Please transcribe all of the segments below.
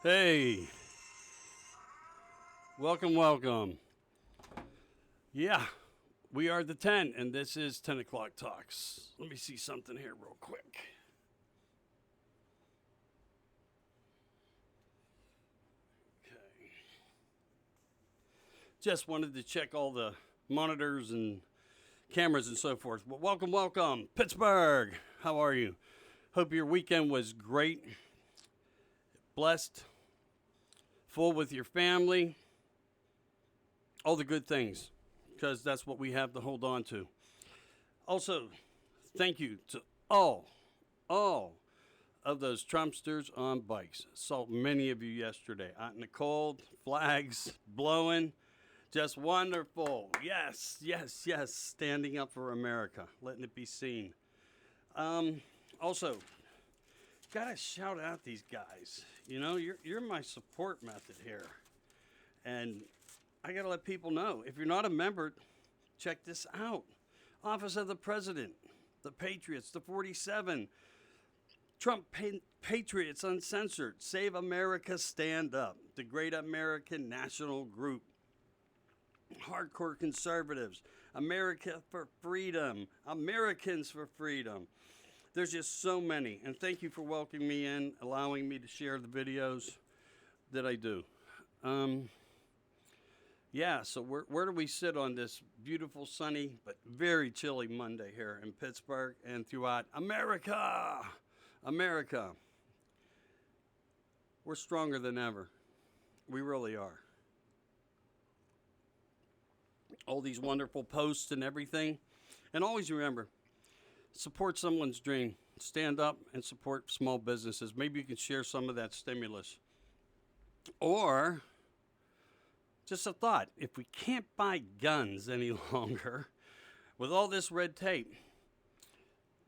Hey, welcome. Yeah, we are the 10, and this is 10 o'clock talks. Let me see something here real quick. Okay. Just wanted to check all the monitors and cameras and so forth. Well, welcome. Pittsburgh, how are you? Hope your weekend was great, blessed, full with your family, all the good things, because that's what we have to hold on to. Also, thank you to all of those Trumpsters on bikes. Saw many of you yesterday out in the cold, flags blowing. Just wonderful. Yes. Standing up for America, letting it be seen. Also, gotta shout out these guys. You know, you're my support method here. And I gotta let people know, if you're not a member, check this out. Office of the President, the Patriots, the 47, Trump Patriots Uncensored, Save America Stand Up, the Great American National Group, Hardcore Conservatives, America for Freedom, Americans for Freedom. There's just so many, and thank you for welcoming me in, allowing me to share the videos that I do. Yeah, so where do we sit on this beautiful, sunny, but very chilly Monday here in Pittsburgh and throughout America? America. We're stronger than ever. We really are. All these wonderful posts and everything. And always remember, support someone's dream. Stand up and support small businesses. Maybe you can share some of that stimulus. Or just a thought, if we can't buy guns any longer, with all this red tape,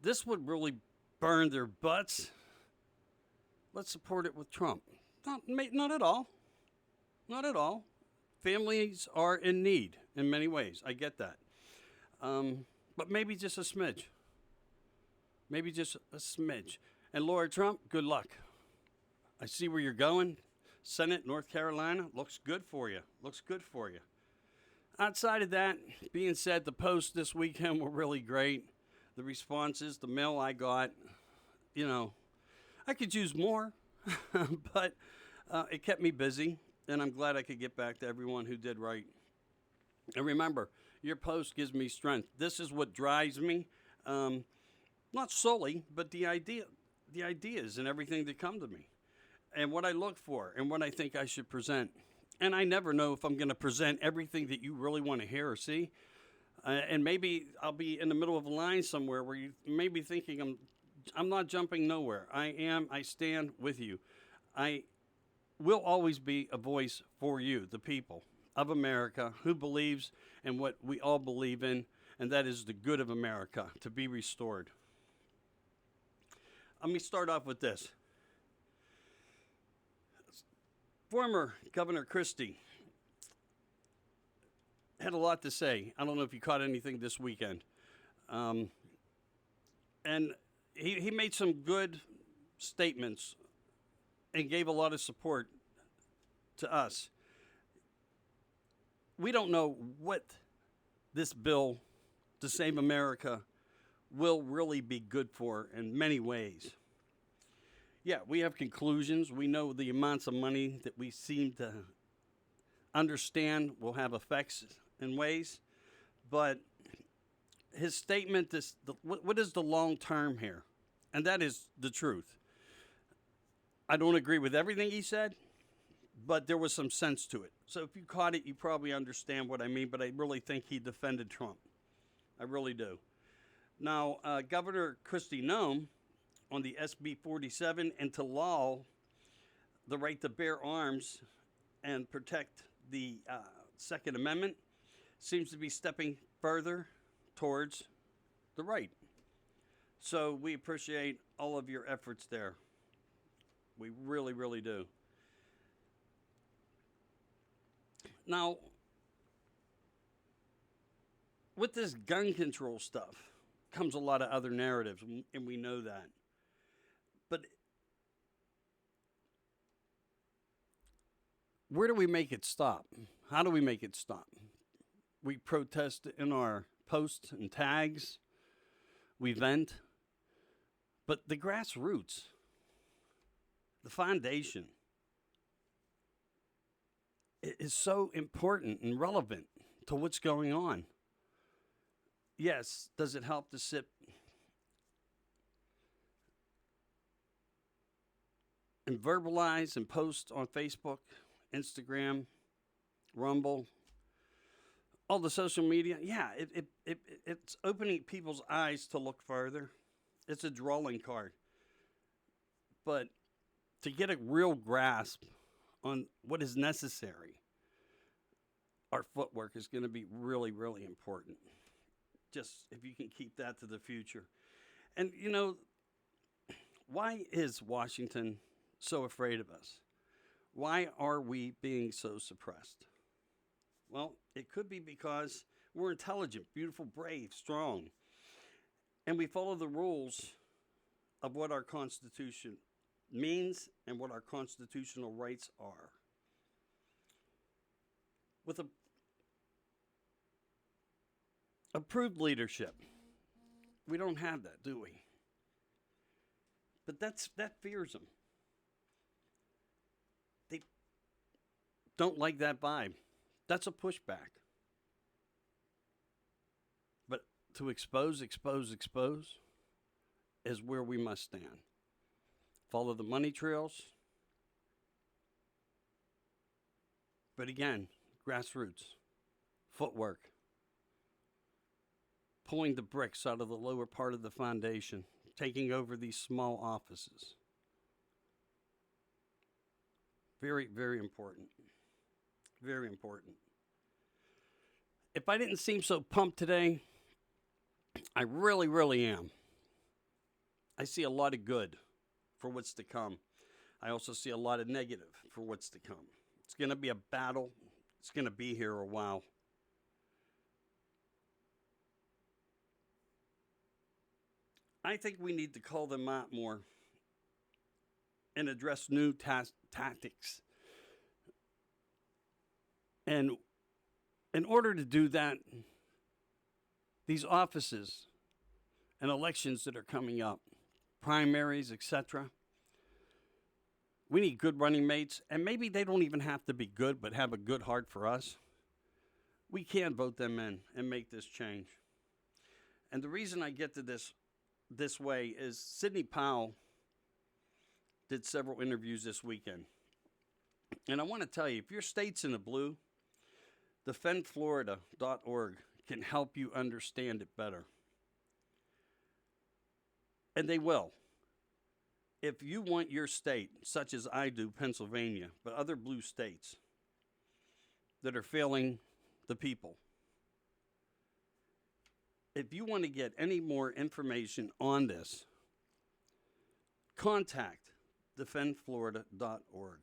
this would really burn their butts. Let's support it with Trump. Not at all. Not at all. Families are in need in many ways. I get that. But maybe just a smidge. Maybe just a smidge. And Laura Trump, good luck. I see where you're going. Senate, North Carolina, looks good for you. Outside of that, being said, the posts this weekend were really great. The responses, the mail I got, you know, I could use more, but it kept me busy, and I'm glad I could get back to everyone who did right. And remember, your post gives me strength. This is what drives me, not solely, but the ideas and everything that come to me, and what I look for, and what I think I should present. And I never know if I'm going to present everything that you really want to hear or see. And maybe I'll be in the middle of a line somewhere where you may be thinking I'm not jumping nowhere. I stand with you. I will always be a voice for you, the people of America who believes in what we all believe in, and that is the good of America to be restored. Let me start off with this. Former Governor Christie had a lot to say. I don't know if you caught anything this weekend. And he made some good statements and gave a lot of support to us. We don't know what this bill to save America will really be good for in many ways. Yeah, we have conclusions. We know the amounts of money that we seem to understand will have effects in ways. But his statement is, what is the long term here? And that is the truth. I don't agree with everything he said, but there was some sense to it. So if you caught it, you probably understand what I mean, but I really think he defended Trump. I really do. Now, Governor Kristi Noem, on the SB 47 and to lull the right to bear arms and protect the Second Amendment, seems to be stepping further towards the right. So we appreciate all of your efforts there. We really, really do. Now, with this gun control stuff comes a lot of other narratives, and we know that. But Where do we make it stop? How do we make it stop? We protest in our posts and tags, we vent, but the grassroots, the foundation, is so important and relevant to what's going on. Yes, does it help to sit and verbalize and post on Facebook, Instagram, Rumble, all the social media? Yeah, it's opening people's eyes to look further. It's a drawing card. But to get a real grasp on what is necessary, our footwork is going to be really, really important. Just if you can keep that to the future. And, why is Washington so afraid of us? Why are we being so suppressed? Well, it could be because we're intelligent, beautiful, brave, strong, and we follow the rules of what our Constitution means and what our constitutional rights are. With approved leadership, we don't have that, do we? But that fears them. They don't like that vibe. That's a pushback. But to expose is where we must stand. Follow the money trails. But again, grassroots, footwork, pulling the bricks out of the lower part of the foundation, taking over these small offices. Very, very important. Very important. If I didn't seem so pumped today, I really, really am. I see a lot of good for what's to come. I also see a lot of negative for what's to come. It's going to be a battle. It's going to be here a while. I think we need to call them out more and address new tactics. And in order to do that, these offices and elections that are coming up, primaries, etc., we need good running mates, and maybe they don't even have to be good, but have a good heart for us. We can vote them in and make this change. And the reason I get to this way is Sidney Powell did several interviews this weekend. And I want to tell you, if your state's in the blue, defendflorida.org can help you understand it better. And they will. If you want your state, such as I do, Pennsylvania, but other blue states that are failing the people, if you want to get any more information on this, contact defendflorida.org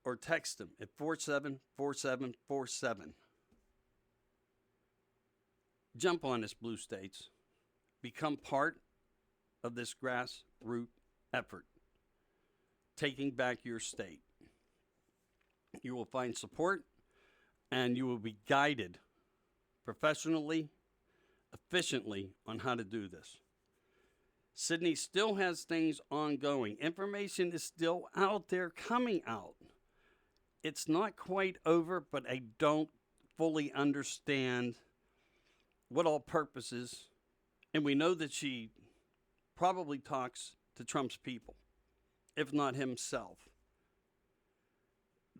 or text them at 474747. Jump on this, blue states. Become part of this grassroots effort, taking back your state. You will find support and you will be guided professionally, efficiently on how to do this. Sydney still has things ongoing. Information is still out there, coming out. It's not quite over, but I don't fully understand what all purposes. And we know that she probably talks to Trump's people, if not himself.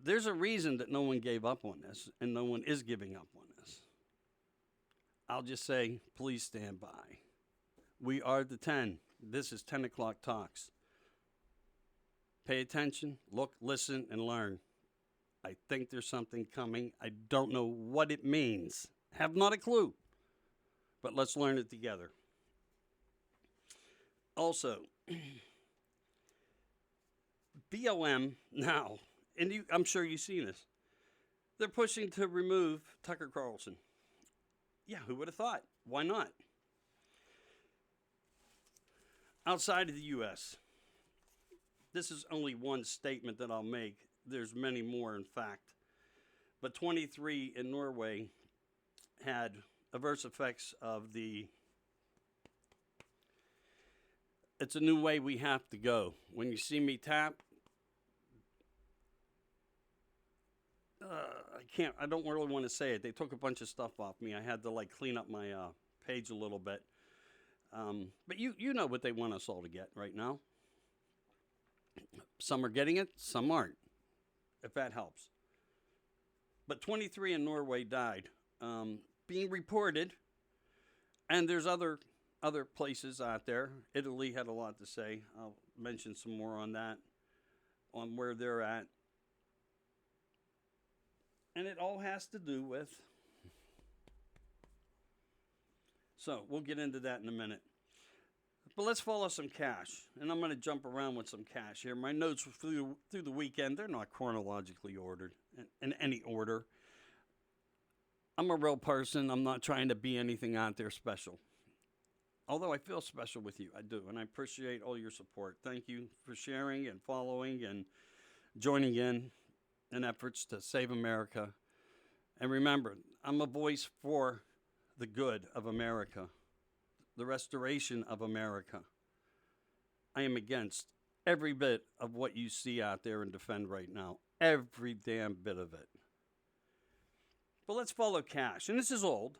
There's a reason that no one gave up on this, and no one is giving up on this. I'll just say, please stand by. We are the 10. This is 10 o'clock talks. Pay attention, look, listen, and learn. I think there's something coming. I don't know what it means. Have not a clue. But let's learn it together. Also, BLM now, and I'm sure you've seen this, they're pushing to remove Tucker Carlson. Yeah, who would have thought? Why not? Outside of the U.S., this is only one statement that I'll make. there's many more, in fact. But 23 in Norway had adverse effects of the. It's a new way we have to go. When you see me tap, I don't really want to say it. They took a bunch of stuff off me. I had to like clean up my page a little bit. But you know what they want us all to get right now. Some are getting it, some aren't, if that helps. But 23 in Norway died, being reported, and there's other places out there. Italy had a lot to say. I'll mention some more on that, on where they're at. And it all has to do with. So we'll get into that in a minute. But let's follow some cash. And I'm going to jump around with some cash here. My notes through the weekend, they're not chronologically ordered in any order. I'm a real person. I'm not trying to be anything out there special. Although I feel special with you. I do. And I appreciate all your support. Thank you for sharing and following and joining in efforts to save America. And remember, I'm a voice for the good of America, the restoration of America. I am against every bit of what you see out there and defend right now. Every damn bit of it. But let's follow cash. And this is old.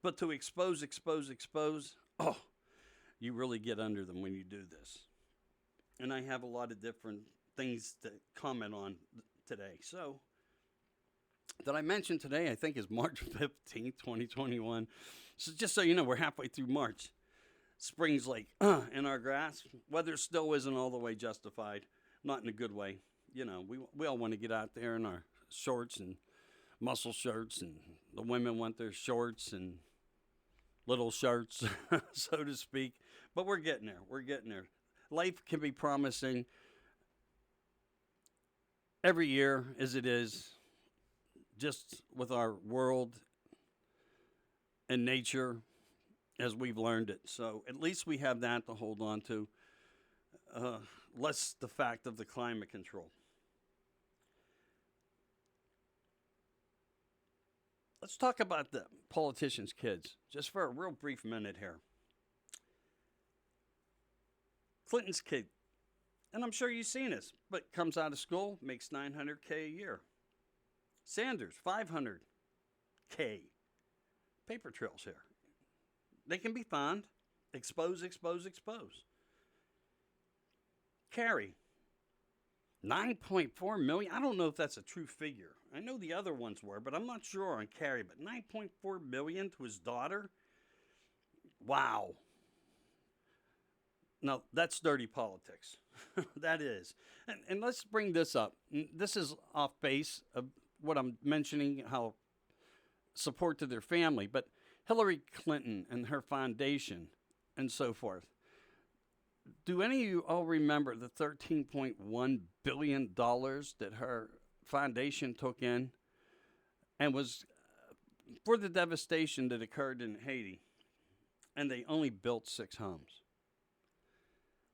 But to expose, oh, you really get under them when you do this. And I have a lot of different things to comment on today. So, that I mentioned today, I think is March 15th, 2021. So just so you know, we're halfway through March. Spring's like, in our grasp. Weather still isn't all the way justified. Not in a good way. You know, we all want to get out there in our shorts and muscle shirts, and the women want their shorts and little shirts, so to speak. But we're getting there. We're getting there. Life can be promising every year as it is, just with our world and nature as we've learned it. So at least we have that to hold on to, less the fact of the climate control. Let's talk about the politicians' kids, just for a real brief minute here. Clinton's kid, and I'm sure you've seen this, but comes out of school, makes $900K a year. Sanders, $500K. Paper trails here. They can be found. Expose. Kerry, $9.4 million. I don't know if that's a true figure. I know the other ones were, but I'm not sure on Kerry. But $9.4 million to his daughter? Wow. Now, that's dirty politics. That is. And let's bring this up. This is off base of what I'm mentioning, how support to their family. But Hillary Clinton and her foundation and so forth. Do any of you all remember the $13.1 billion that her foundation took in and was for the devastation that occurred in Haiti? And they only built 6 homes.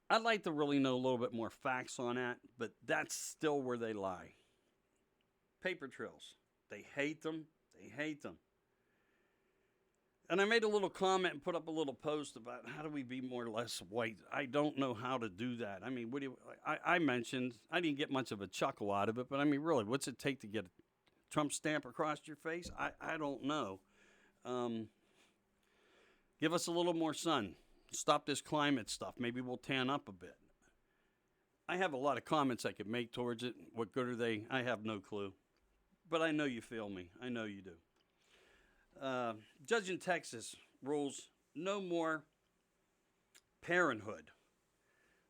I'd like to really know a little bit more facts on that, but that's still where they lie. Paper trails. They hate them. And I made a little comment and put up a little post about how do we be more or less white. I don't know how to do that. I mean, I mentioned, I didn't get much of a chuckle out of it, but I mean, really, what's it take to get a Trump stamp across your face? I don't know. Give us a little more sun. Stop this climate stuff. Maybe we'll tan up a bit. I have a lot of comments I could make towards it. What good are they? I have no clue. But I know you feel me. I know you do. Judge in Texas rules no more parenthood.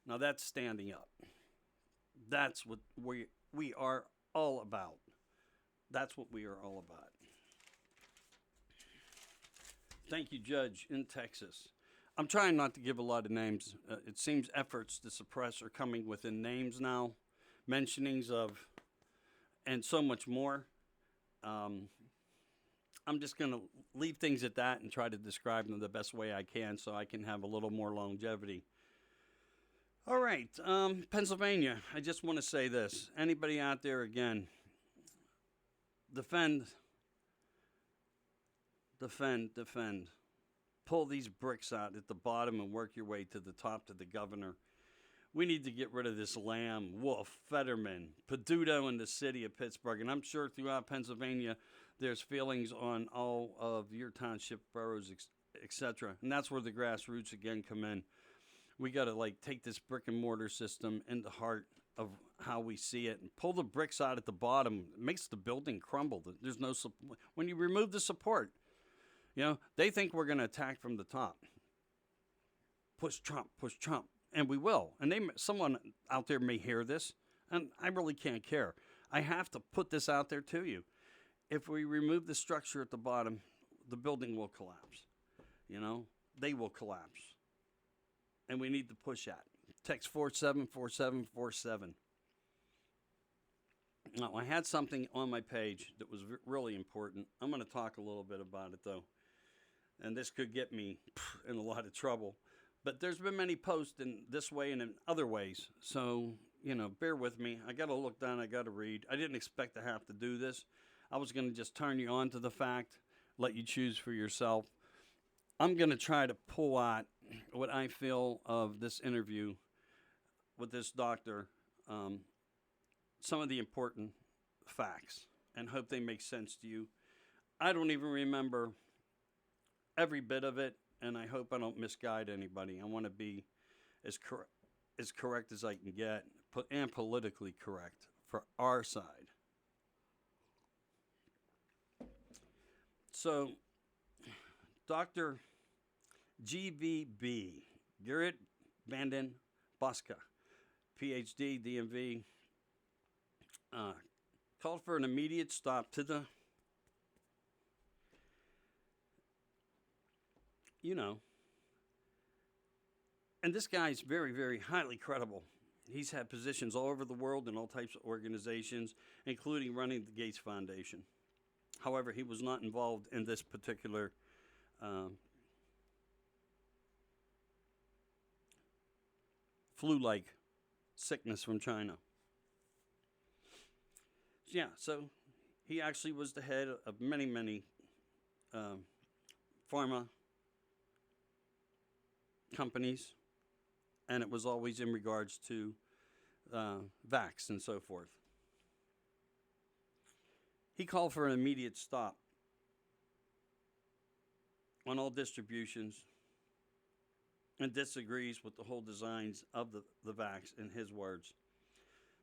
Now that's standing up. That's what we are all about. That's what we are all about. Thank you, Judge in Texas. I'm trying not to give a lot of names. It seems efforts to suppress are coming within names now, mentionings of, and so much more. I'm just going to leave things at that and try to describe them the best way I can so I can have a little more longevity. All right, Pennsylvania. I just want to say this. Anybody out there, again, defend, defend. Pull these bricks out at the bottom and work your way to the top to the governor. We need to get rid of this Lamb, Wolf, Fetterman, Peduto in the city of Pittsburgh. And I'm sure throughout Pennsylvania, there's feelings on all of your township boroughs, etc. And that's where the grassroots again come in. We got to like take this brick and mortar system in the heart of how we see it and pull the bricks out at the bottom. It makes the building crumble. There's no when you remove the support. They think we're going to attack from the top. Push Trump, and we will. And someone out there may hear this, and I really can't care. I have to put this out there to you. If we remove the structure at the bottom, the building will collapse. They will collapse. And we need to push that. Text 474747. Now, I had something on my page that was really important. I'm going to talk a little bit about it, though. And this could get me in a lot of trouble. But there's been many posts in this way and in other ways. So, bear with me. I got to look down. I got to read. I didn't expect to have to do this. I was going to just turn you on to the fact, let you choose for yourself. I'm going to try to pull out what I feel of this interview with this doctor, some of the important facts, and hope they make sense to you. I don't even remember every bit of it, and I hope I don't misguide anybody. I want to be as correct as I can get, and politically correct for our side. So, Dr. GVB, Gerrit Vanden Boska, PhD, DMV, called for an immediate stop to the, and this guy's very, very highly credible. He's had positions all over the world in all types of organizations, including running the Gates Foundation. However, he was not involved in this particular flu-like sickness from China. Yeah, so he actually was the head of many, many pharma companies, and it was always in regards to vax and so forth. He called for an immediate stop on all distributions and disagrees with the whole designs of the vax, in his words.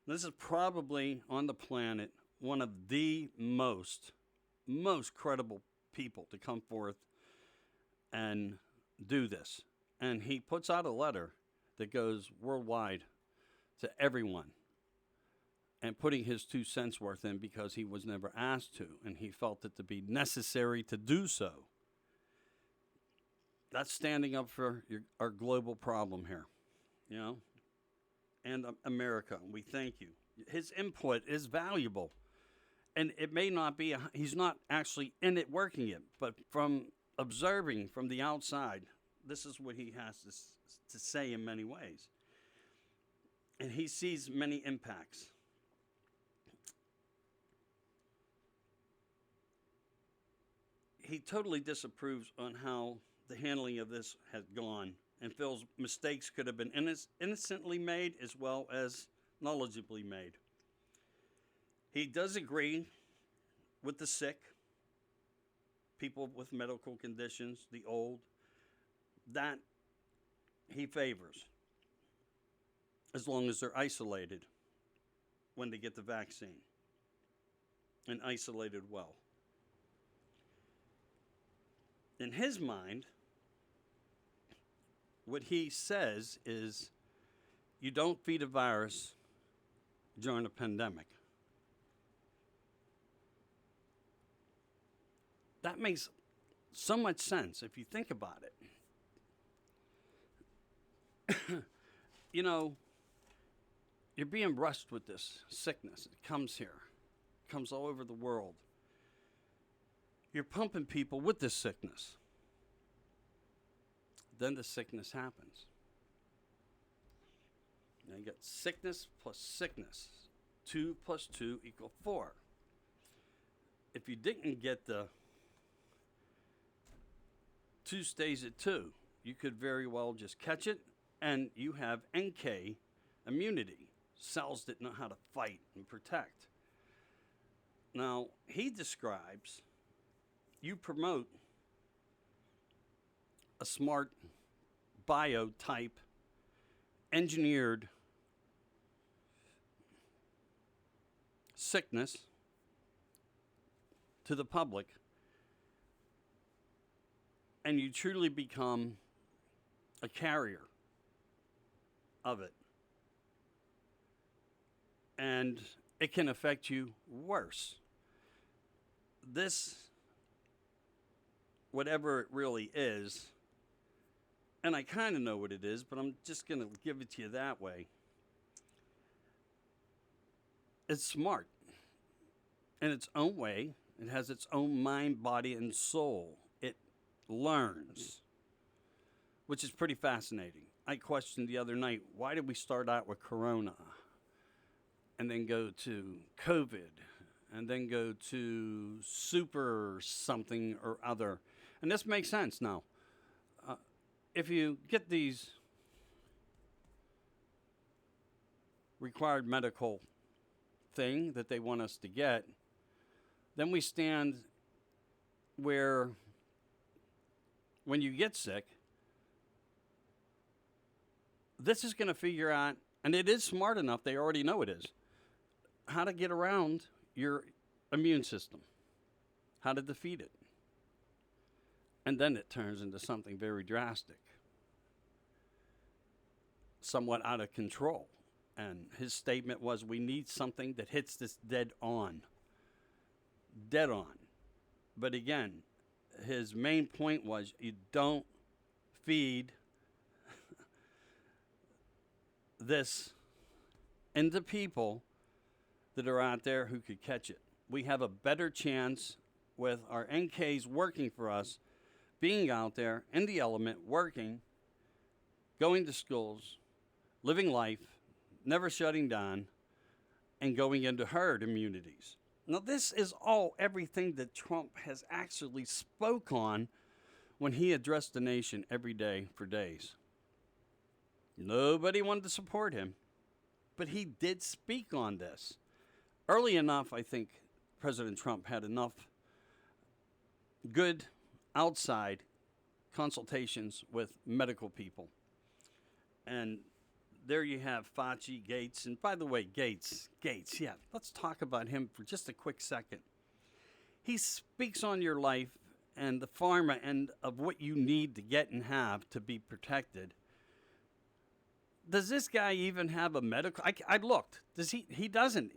This is probably on the planet one of the most credible people to come forth and do this. And he puts out a letter that goes worldwide to everyone and putting his 2 cents worth in because he was never asked to, and he felt it to be necessary to do so. That's standing up for our global problem here, and America. We thank you. His input is valuable, and it may not be, he's not actually in it working it, but from observing from the outside, this is what he has to say in many ways. And he sees many impacts. He totally disapproves on how the handling of this has gone and feels mistakes could have been innocently made as well as knowledgeably made. He does agree with the sick, people with medical conditions, the old, that he favors, as long as they're isolated when they get the vaccine, and isolated well. In his mind, what he says is, you don't feed a virus during a pandemic. That makes so much sense if you think about it. You're being rushed with this sickness. It comes here. It comes all over the world. You're pumping people with this sickness. Then the sickness happens. get sickness plus sickness. 2 plus 2 equal 4. If you didn't get the 2 stays at 2, you could very well just catch it, and you have NK immunity, cells that know how to fight and protect. Now, he describes you promote a smart biotype engineered sickness to the public, and you truly become a carrier of it. And it can affect you worse. This, whatever it really is, and I kind of know what it is, but I'm just going to give it to you that way. It's smart in its own way. It has its own mind, body, and soul. It learns, which is pretty fascinating. I questioned the other night, why did we start out with Corona and then go to COVID and then go to super something or other? And this makes sense now. If you get these required medical thing that they want us to get, then we stand where when you get sick, this is going to figure out, and it is smart enough, they already know it is, how to get around your immune system, how to defeat it. And then it turns into something very drastic, somewhat out of control. And his statement was, we need something that hits this dead on. Dead on. But again, his main point was, you don't feed this into people that are out there who could catch it. We have a better chance with our NKs working for us, being out there in the element, working, going to schools, living life, never shutting down, and going into herd immunities. Now, this is all everything that Trump has actually spoke on when he addressed the nation every day for days. Nobody wanted to support him, but he did speak on this. Early enough, I think President Trump had enough good outside consultations with medical people. And there you have Fauci, Gates, and by the way, Gates, yeah, let's talk about him for just a quick second. He speaks on your life and the pharma end of what you need to get and have to be protected. Does this guy even have a medical? I looked. Does he? He doesn't.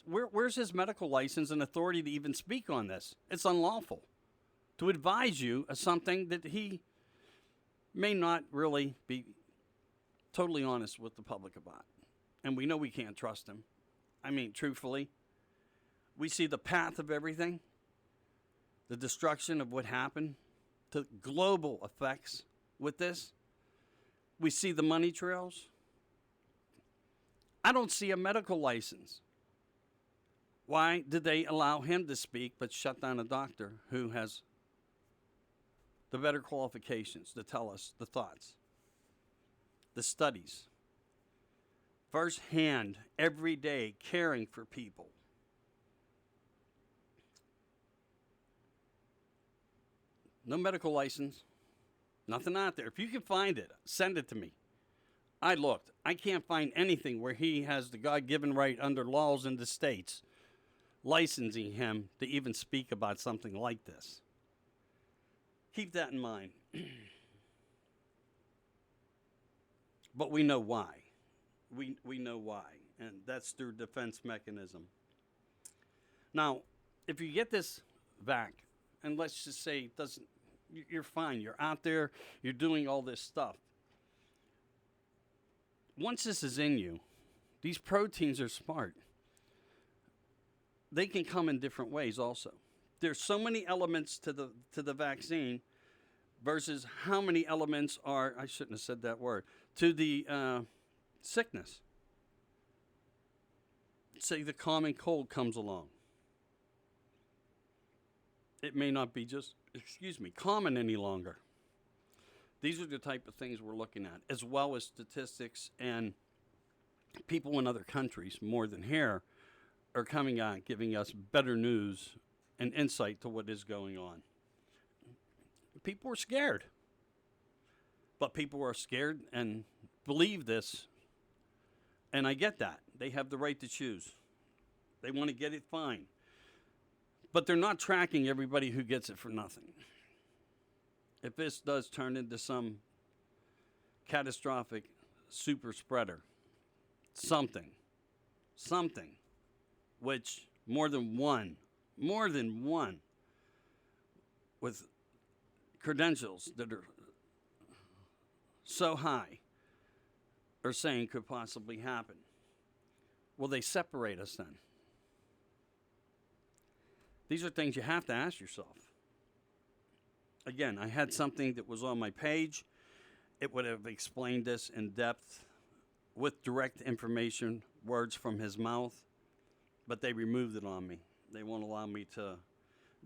Where's his medical license and authority to even speak on this? It's unlawful to advise you of something that he may not really be totally honest with the public about. And we know we can't trust him. I mean, truthfully, we see the path of everything, the destruction of what happened, the global effects with this. We see the money trails. I don't see a medical license. Why did they allow him to speak but shut down a doctor who has the better qualifications to tell us the thoughts, the studies, firsthand, every day, caring for people? No medical license. Nothing out there. If you can find it, send it to me. I looked. I can't find anything where he has the God-given right under laws in the states licensing him to even speak about something like this. Keep that in mind. But we know why. We know why. And that's through defense mechanism. Now, if you get this back, and let's just say it doesn't, you're fine. You're out there. You're doing all this stuff. Once this is in you, these proteins are smart. They can come in different ways also. There's so many elements to the vaccine versus how many elements are, I shouldn't have said that word, to the sickness. say the common cold comes along. It may not be just, common any longer. These are the type of things we're looking at, as well as statistics, and people in other countries, more than here, are coming out giving us better news and insight to what is going on. People are scared. But people are scared and believe this, and I get that. They have the right to choose. They want to get it, fine. But they're not tracking everybody who gets it for nothing. If this does turn into some catastrophic super spreader, something, which more than one with credentials that are so high are saying could possibly happen. Will they separate us then? These are things you have to ask yourself. Again, I had something that was on my page. It would have explained this in depth with direct information, words from his mouth, but they removed it on me. They won't allow me to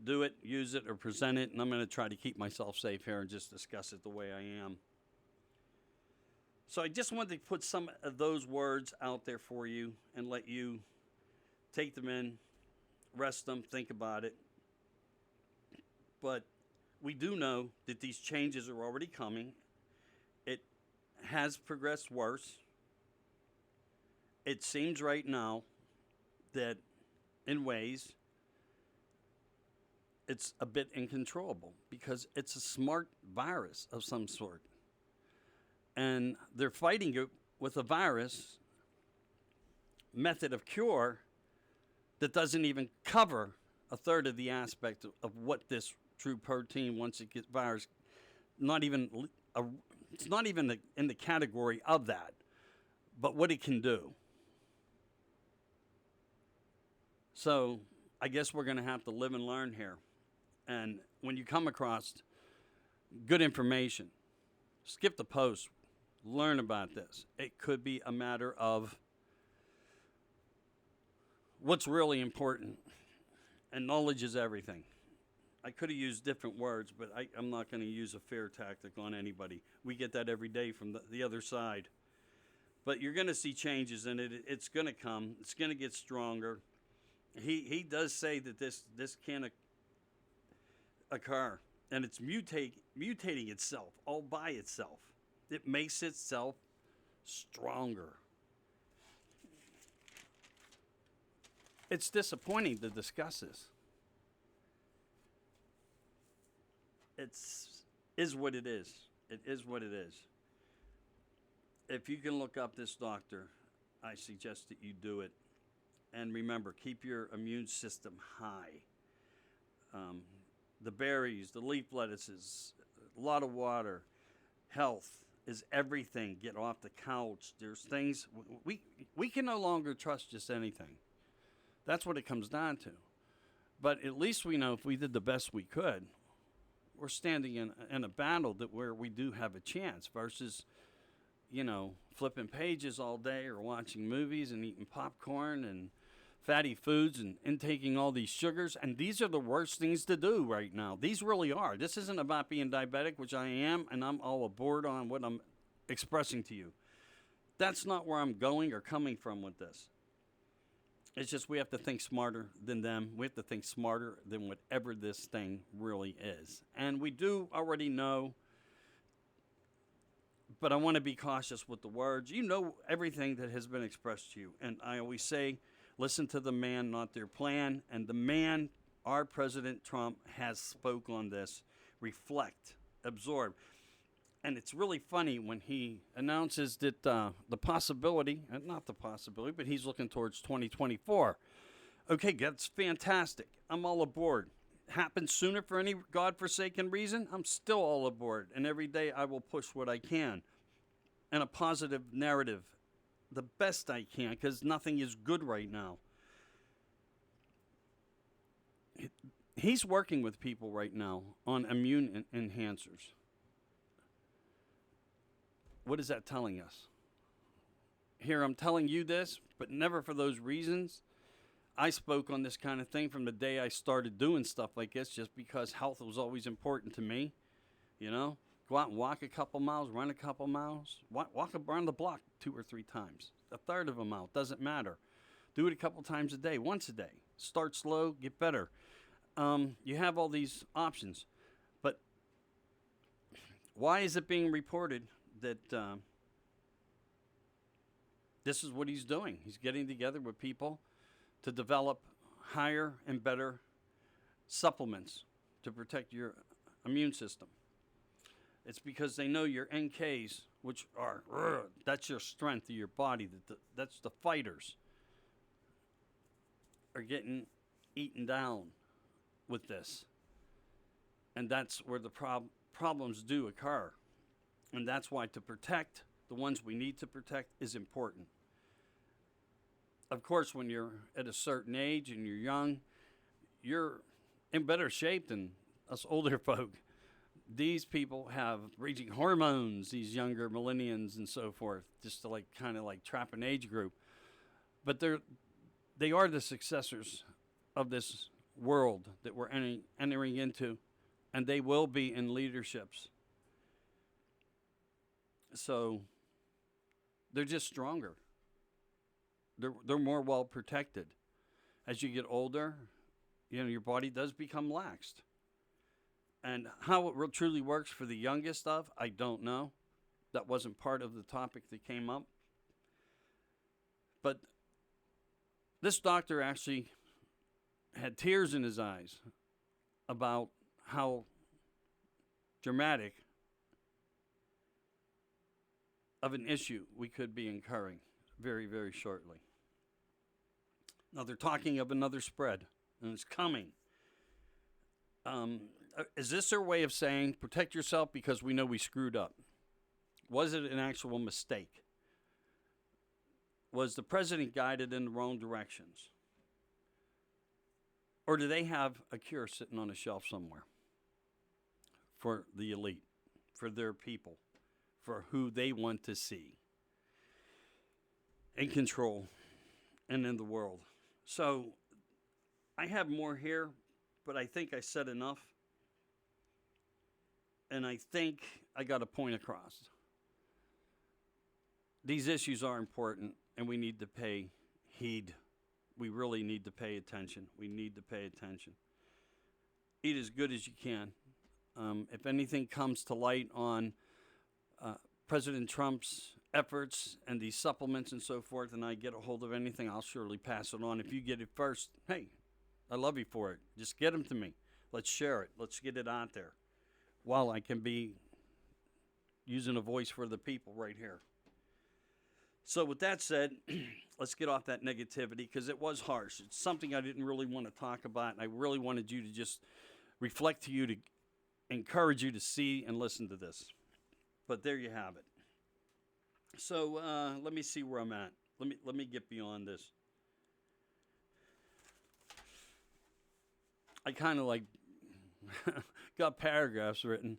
do it, use it, or present it, and I'm going to try to keep myself safe here and just discuss it the way I am. So I just wanted to put some of those words out there for you and let you take them in, rest them, think about it. But we do know that these changes are already coming. It has progressed worse. It seems right now that in ways it's a bit uncontrollable because it's a smart virus of some sort. And they're fighting it with a virus method of cure that doesn't even cover a third of the aspect of what this true protein, once it gets virus, it's not even in the category of that, but what it can do. So I guess we're going to have to live and learn here. And when you come across good information, skip the post. Learn about this. It could be a matter of what's really important, and knowledge is everything. I could have used different words, but I'm not going to use a fear tactic on anybody. We get that every day from the other side. But you're going to see changes in it. It's going to come. It's going to get stronger. He does say that this can occur, and it's mutating itself all by itself. It makes itself stronger. It's disappointing to discuss this. Is what it is. It is what it is. If you can look up this doctor, I suggest that you do it. And remember, keep your immune system high. The berries, the leaf lettuces, a lot of water, health is everything. Get off the couch. There's things we can no longer trust just anything. That's what it comes down to. But at least we know if we did the best we could, we're standing in a battle where we do have a chance versus, flipping pages all day or watching movies and eating popcorn and fatty foods and intaking all these sugars. And these are the worst things to do right now. These really are. This isn't about being diabetic, which I am, and I'm all aboard on what I'm expressing to you. That's not where I'm going or coming from with this. It's just we have to think smarter than them. We have to think smarter than whatever this thing really is. And we do already know, but I want to be cautious with the words. You know everything that has been expressed to you. And I always say, listen to the man, not their plan. And the man, our President Trump, has spoke on this. Reflect, absorb. And it's really funny when he announces that the possibility, not the possibility, but he's looking towards 2024. Okay, that's fantastic. I'm all aboard. Happens sooner for any godforsaken reason, I'm still all aboard. And every day I will push what I can. And a positive narrative, the best I can, because nothing is good right now. He's working with people right now on immune enhancers. What is that telling us? here I'm telling you this, but never for those reasons. I spoke on this kind of thing from the day I started doing stuff like this just because health was always important to me. You know, go out and walk a couple miles, run a couple miles, walk around the block 2 or 3 times, a third of a mile, doesn't matter. Do it a couple times a day, once a day. Start slow, get better. You have all these options. But why is it being reported that this is what he's doing? He's getting together with people to develop higher and better supplements to protect your immune system. It's because they know your NKs, which are, that's your strength of your body, that's the fighters, are getting eaten down with this. And that's where the problems do occur. And that's why to protect the ones we need to protect is important. Of course, when you're at a certain age and you're young, you're in better shape than us older folk. These people have raging hormones, these younger millennials and so forth, just to kind of trap an age group. But they are the successors of this world that we're entering into, and they will be in leaderships. So they're just stronger. They're more well protected. As you get older, your body does become laxed. And how it truly works for the youngest of, I don't know. That wasn't part of the topic that came up. But this doctor actually had tears in his eyes about how dramatic of an issue we could be incurring very, very shortly. Now they're talking of another spread, and it's coming. Is this their way of saying, protect yourself because we know we screwed up? Was it an actual mistake? Was the president guided in the wrong directions? Or do they have a cure sitting on a shelf somewhere for the elite, for their people, for who they want to see in control and in the world? So I have more here, but I think I said enough. And I think I got a point across. These issues are important, and we need to pay heed. We really need to pay attention. We need to pay attention. Eat as good as you can. If anything comes to light on President Trump's efforts and these supplements and so forth, and I get a hold of anything, I'll surely pass it on. If you get it first, hey, I love you for it. Just get them to me. Let's share it. Let's get it out there. While I can be using a voice for the people right here. So with that said, let's get off that negativity because it was harsh. It's something I didn't really want to talk about, and I really wanted you to just reflect to you, to encourage you to see and listen to this. But there you have it. So let me see where I'm at. Let me get beyond this. I kind of got paragraphs written.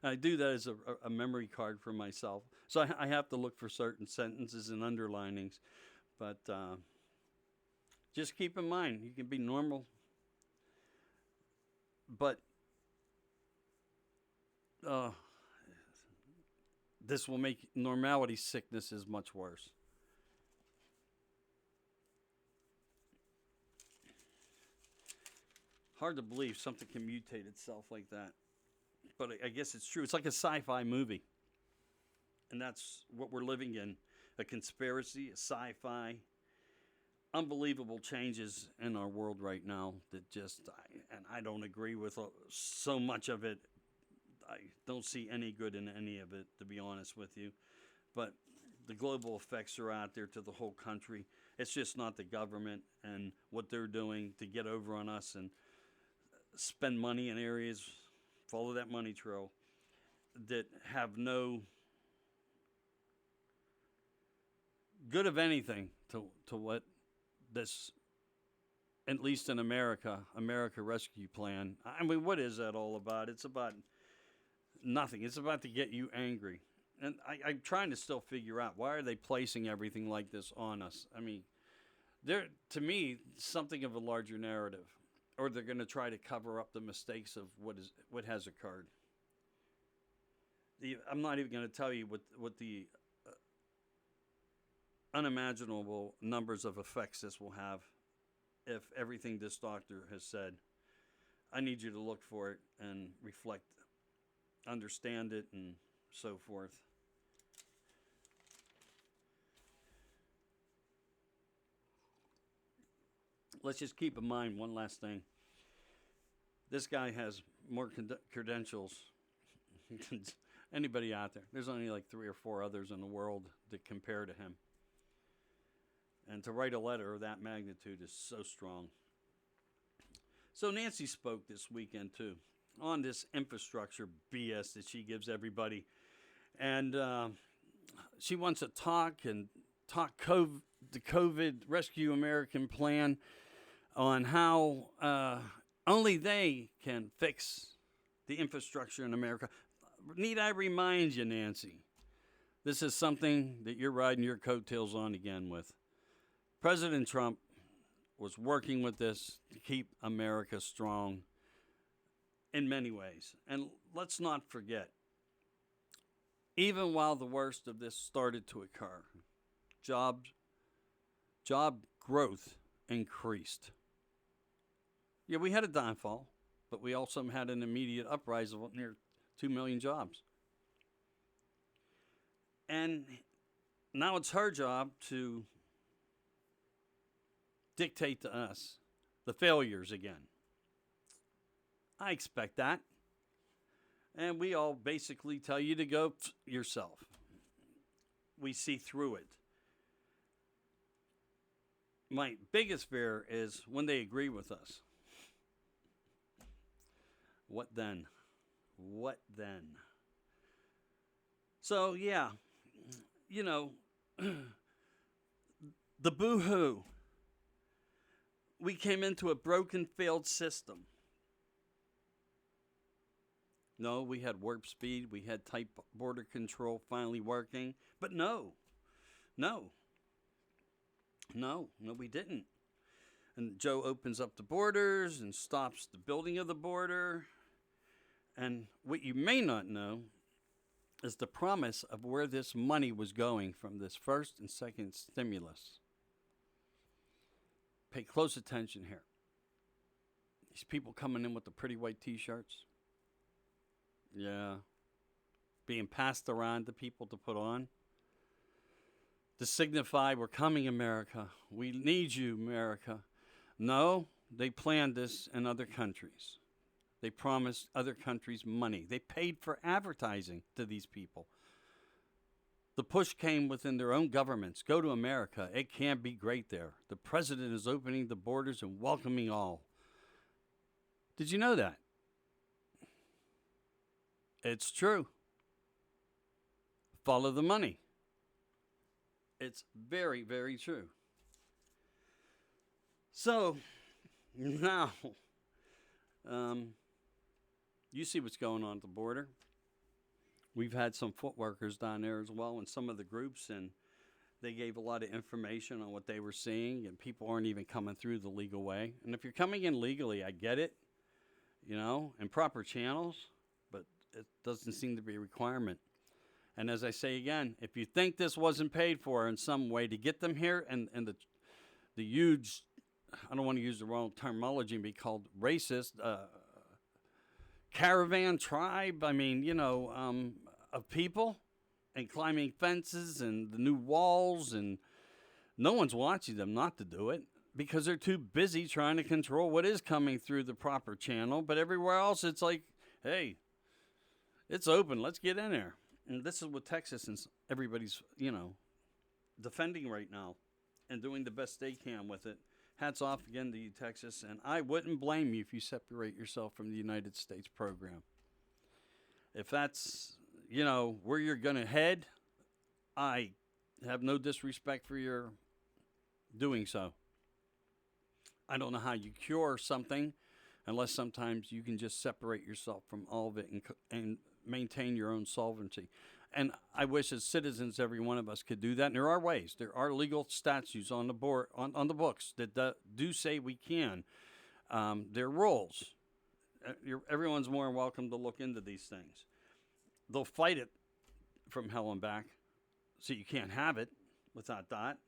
I do that as a memory card for myself. So I have to look for certain sentences and underlinings. But just keep in mind, you can be normal. But this will make normality sickness is much worse. Hard to believe something can mutate itself like that. But I guess it's true. It's like a sci-fi movie. And that's what we're living in. A conspiracy, a sci-fi. Unbelievable changes in our world right now that just, and I don't agree with so much of it. I don't see any good in any of it, to be honest with you. But the global effects are out there to the whole country. It's just not the government and what they're doing to get over on us and spend money in areas, follow that money trail, that have no good of anything to what this, at least in America Rescue Plan. I mean, what is that all about? It's about nothing. It's about to get you angry. And I'm trying to still figure out why are they placing everything like this on us. I mean, they're to me something of a larger narrative, or they're going to try to cover up the mistakes of what has occurred. I'm not even going to tell you what the unimaginable numbers of effects this will have if everything this doctor has said. I need you to look for it and reflect, understand it, and so forth. Let's just keep in mind one last thing. This guy has more credentials than anybody out there. There's only like 3 or 4 others in the world that compare to him. And to write a letter of that magnitude is so strong. So Nancy spoke this weekend too on this infrastructure BS that she gives everybody. And she wants to talk the COVID Rescue American plan on how only they can fix the infrastructure in America. Need I remind you, Nancy, this is something that you're riding your coattails on again with. President Trump was working with this to keep America strong in many ways. And let's not forget, even while the worst of this started to occur, job growth increased. Yeah, we had a downfall, but we also had an immediate uprising of near 2 million jobs. And now it's her job to dictate to us the failures again. I expect that. And we all basically tell you to go yourself. We see through it. My biggest fear is when they agree with us. What then? What then? So, yeah, you know, the boo-hoo. We came into a broken, failed system. No, we had warp speed. We had tight border control finally working. But no, we didn't. And Joe opens up the borders and stops the building of the border. And what you may not know is the promise of where this money was going from this first and second stimulus. Pay close attention here. These people coming in with the pretty white t-shirts. Yeah. Being passed around to people to put on. To signify we're coming, America. We need you, America. No, they planned this in other countries. They promised other countries money. They paid for advertising to these people. The push came within their own governments. Go to America. It can be great there. The president is opening the borders and welcoming all. Did you know that? It's true. Follow the money. It's very, very true. So, now, you see what's going on at the border. We've had some foot workers down there as well in some of the groups, and they gave a lot of information on what they were seeing, and people aren't even coming through the legal way. And if you're coming in legally, I get it, in proper channels, but it doesn't seem to be a requirement. And as I say again, if you think this wasn't paid for in some way to get them here, and the huge, I don't want to use the wrong terminology and be called racist, caravan tribe, of people and climbing fences and the new walls, and no one's watching them not to do it because they're too busy trying to control what is coming through the proper channel. But everywhere else, it's like, hey, it's open. Let's get in there. And this is what Texas and everybody's, defending right now and doing the best they can with it. Hats off again to you, Texas. And I wouldn't blame you if you separate yourself from the United States program. If that's, where you're going to head, I have no disrespect for your doing so. I don't know how you cure something unless sometimes you can just separate yourself from all of it and maintain your own solvency. And I wish as citizens, every one of us could do that. And there are ways. There are legal statutes on the board, on the books that do say we can. There are rules. Everyone's more than welcome to look into these things. They'll fight it from hell and back, so you can't have it without that,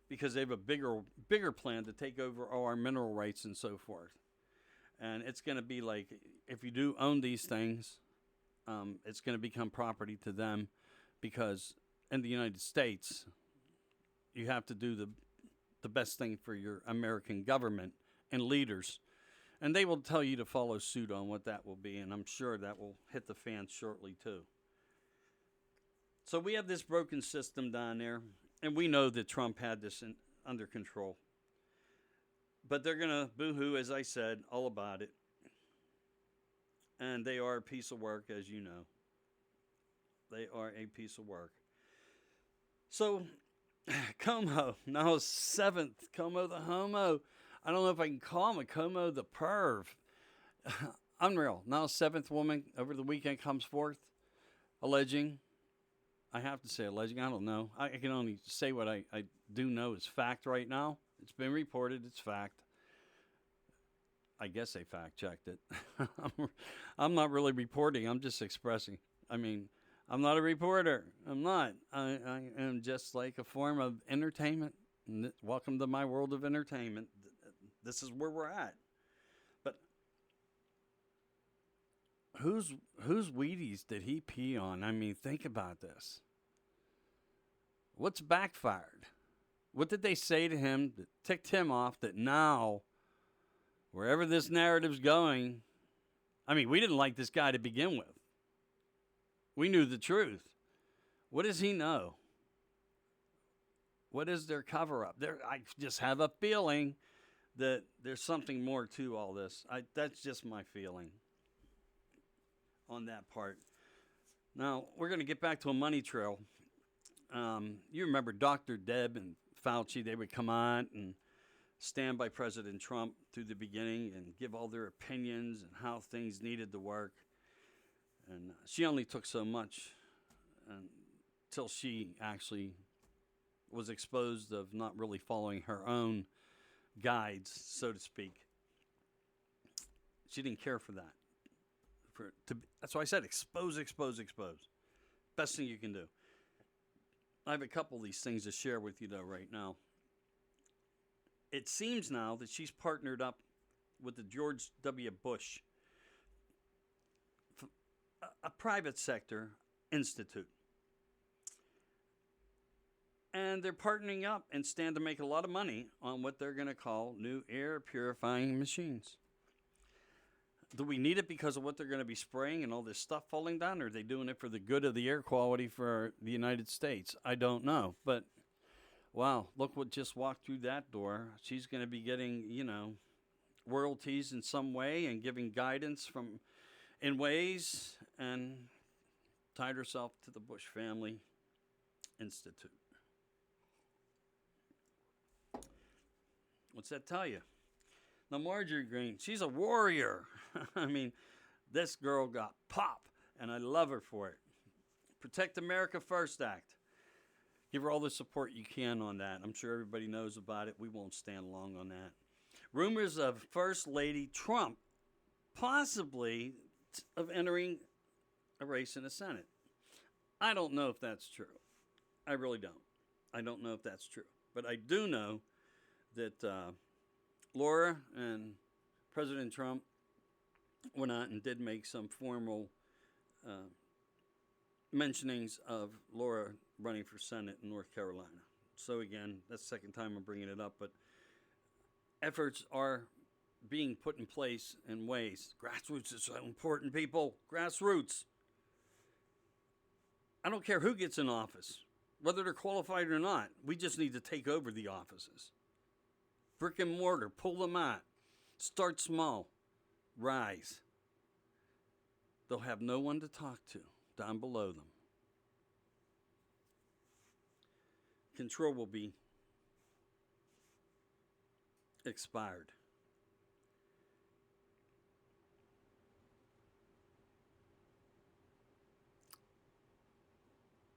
because they have a bigger plan to take over all our mineral rights and so forth. And it's going to be like, if you do own these things, it's going to become property to them, because in the United States, you have to do the best thing for your American government and leaders. And they will tell you to follow suit on what that will be, and I'm sure that will hit the fan shortly too. So we have this broken system down there, and we know that Trump had this under control. But they're going to boo-hoo, as I said, all about it. And they are a piece of work, as you know. They are a piece of work. So, Como, now 7th, Como the homo. I don't know if I can call him a Como the perv. Unreal. Now 7th woman over the weekend comes forth, alleging, I have to say alleging, I don't know. I can only say what I do know is fact right now. It's been reported, it's fact. I guess they fact-checked it. I'm not really reporting. I'm just expressing. I mean, I'm not a reporter. I'm not. I am just like a form of entertainment. Welcome to my world of entertainment. This is where we're at. But whose Wheaties did he pee on? I mean, think about this. What's backfired? What did they say to him that ticked him off that now, wherever this narrative's going, I mean, we didn't like this guy to begin with. We knew the truth. What does he know? What is their cover-up? I just have a feeling that there's something more to all this. That's just my feeling on that part. Now, we're going to get back to a money trail. You remember Dr. Deb and Fauci, they would come on and stand by President Trump through the beginning and give all their opinions and how things needed to work. And she only took so much until she actually was exposed of not really following her own guides, so to speak. She didn't care for that. That's why I said expose. Best thing you can do. I have a couple of these things to share with you, though, right now. It seems now that she's partnered up with the George W. Bush, a private sector institute. And they're partnering up and stand to make a lot of money on what they're going to call new air purifying machines. Do we need it because of what they're going to be spraying and all this stuff falling down, or are they doing it for the good of the air quality for the United States? I don't know. But, wow, look what just walked through that door. She's going to be getting, royalties in some way and giving guidance in ways, and tied herself to the Bush Family Institute. What's that tell you? Now, Marjorie Greene, she's a warrior. I mean, this girl got pop, and I love her for it. Protect America First Act. Give her all the support you can on that. I'm sure everybody knows about it. We won't stand long on that. Rumors of First Lady Trump possibly of entering a race in the Senate. I don't know if that's true. I really don't. I don't know if that's true. But I do know that Laura and President Trump went out and did make some formal mentionings of Laura running for Senate in North Carolina. So again, that's the second time I'm bringing it up, but efforts are being put in place in ways. Grassroots is so important, people. Grassroots. I don't care who gets in office, whether they're qualified or not. We just need to take over the offices. Brick and mortar, pull them out. Start small. Rise. They'll have no one to talk to down below them. Control will be expired.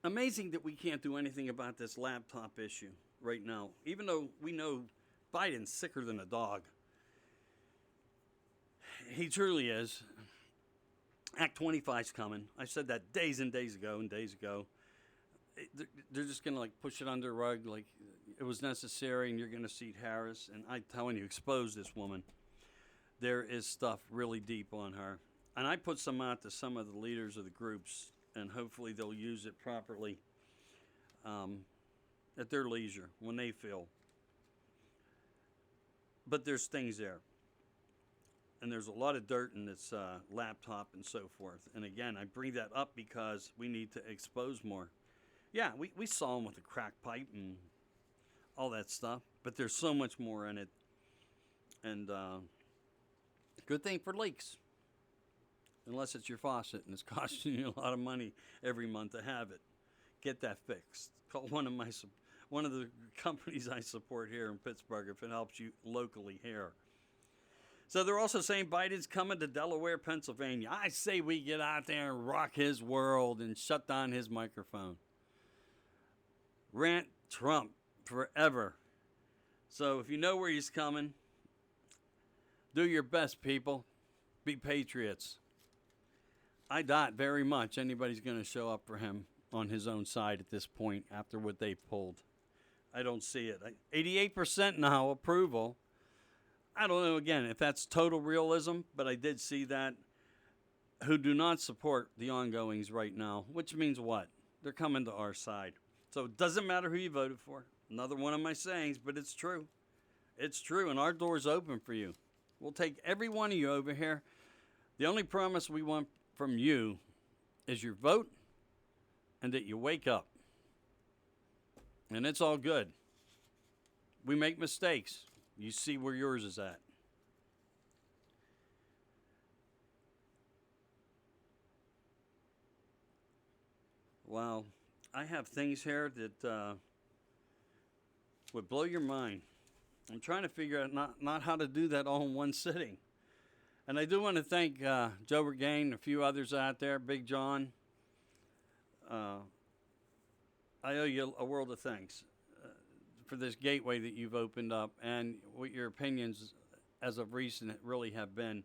Amazing that we can't do anything about this laptop issue right now, even though we know Biden's sicker than a dog. He truly is. Act 25 is coming. I said that days and days ago and days ago. They're just going to like push it under the rug like it was necessary, and you're going to see Harris. And I'm telling you, expose this woman. There is stuff really deep on her. And I put some out to some of the leaders of the groups, and hopefully they'll use it properly at their leisure when they feel. But there's things there. And there's a lot of dirt in this laptop and so forth. And again, I bring that up because we need to expose more. Yeah, we saw him with the crack pipe and all that stuff. But there's so much more in it. And good thing for leaks. Unless it's your faucet and it's costing you a lot of money every month to have it. Get that fixed. Call one of the companies I support here in Pittsburgh if it helps you locally here. So they're also saying Biden's coming to Delaware, Pennsylvania. I say we get out there and rock his world and shut down his microphone. Rant Trump forever. So if you know where he's coming, do your best, people. Be patriots. I doubt very much anybody's going to show up for him on his own side at this point after what they pulled. I don't see it. 88% now approval. I don't know, again, if that's total realism, but I did see that, who do not support the ongoings right now, which means what? They're coming to our side. So it doesn't matter who you voted for. Another one of my sayings, but it's true. It's true, and our door's open for you. We'll take every one of you over here. The only promise we want from you is your vote and that you wake up. And it's all good. We make mistakes. You see where yours is at. Wow. I have things here that would blow your mind. I'm trying to figure out not how to do that all in one sitting. And I do want to thank Joe Regain, a few others out there, Big John. I owe you a world of thanks for this gateway that you've opened up and what your opinions as of recent really have been,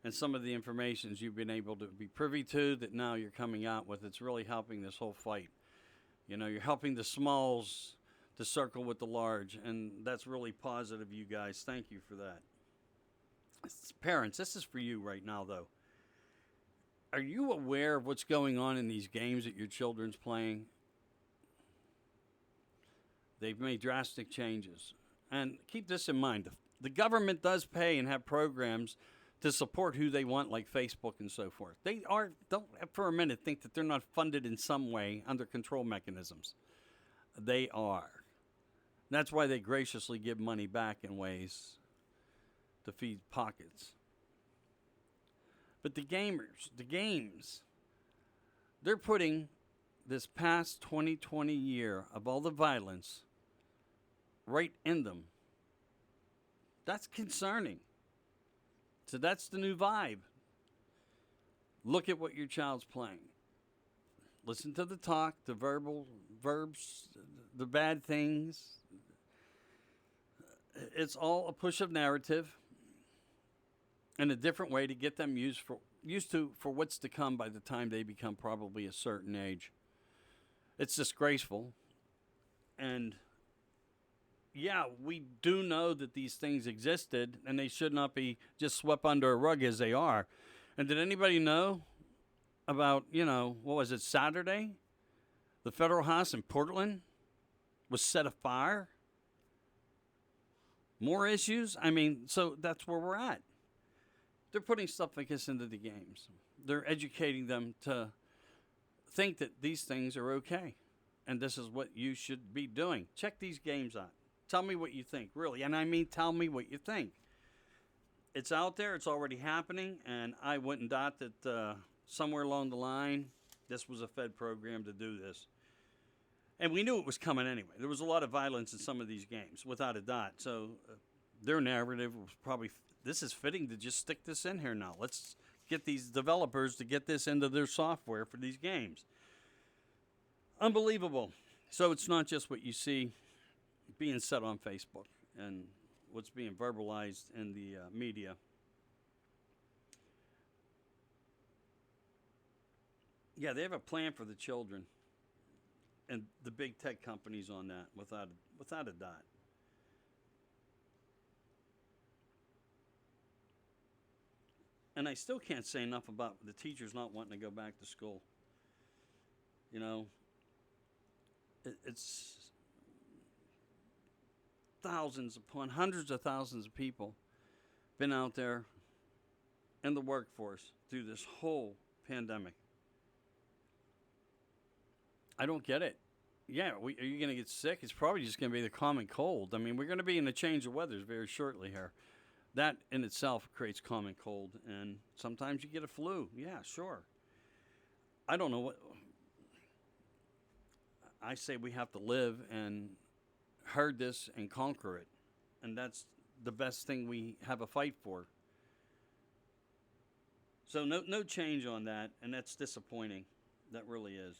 and some of the informations you've been able to be privy to that now you're coming out with. It's really helping this whole fight. You know, you're helping the smalls to circle with the large, and that's really positive, you guys. Thank you for that. Parents, this is for you right now, though. Are you aware of what's going on in these games that your children's playing? They've made drastic changes. And keep this in mind. The government does pay and have programs to support who they want, like Facebook and so forth. Don't for a minute think that they're not funded in some way under control mechanisms. They are. That's why they graciously give money back in ways to feed pockets. But the games, they're putting this past 2020 year of all the violence right in them. That's concerning. So that's the new vibe. Look at what your child's playing. Listen to the talk, the verbs, the bad things. It's all a push of narrative in a different way to get them used for what's to come by the time they become probably a certain age. It's disgraceful. And yeah, we do know that these things existed and they should not be just swept under a rug as they are. And did anybody know about, what was it, Saturday? The federal house in Portland was set afire. More issues? So that's where we're at. They're putting stuff like this into the games. They're educating them to think that these things are okay. And this is what you should be doing. Check these games out. Tell me what you think, really. And tell me what you think. It's out there. It's already happening. And I wouldn't doubt that somewhere along the line, this was a Fed program to do this. And we knew it was coming anyway. There was a lot of violence in some of these games, without a doubt. So their narrative was probably, this is fitting to just stick this in here now. Let's get these developers to get this into their software for these games. Unbelievable. So it's not just what you see being said on Facebook and what's being verbalized in the media. Yeah, they have a plan for the children and the big tech companies on that, without a dot. And I still can't say enough about the teachers not wanting to go back to school. You know, it's thousands upon hundreds of thousands of people been out there in the workforce through this whole pandemic. I don't get it. Yeah, are you going to get sick? It's probably just going to be the common cold. I mean, we're going to be in a change of weathers very shortly here. That in itself creates common cold, and sometimes you get a flu. Yeah, sure. I don't know what. I say we have to live and herd this and conquer it, and that's the best thing we have a fight for. So no change on that, and that's disappointing. That really is.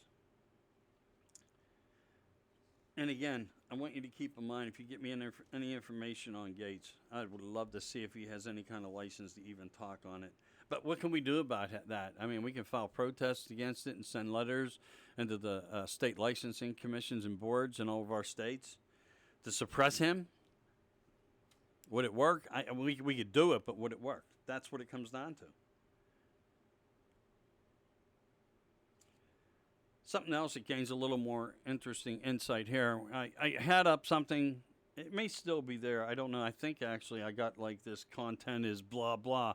And again, I want you to keep in mind if you get me any information on Gates, I would love to see if he has any kind of license to even talk on it. But what can we do about that? I mean, we can file protests against it and send letters into the state licensing commissions and boards in all of our states to suppress him. Would it work? We could do it, but would it work? That's what it comes down to. Something else that gains a little more interesting insight here. I had up something. It may still be there. I don't know. I think actually I got like this content is blah, blah.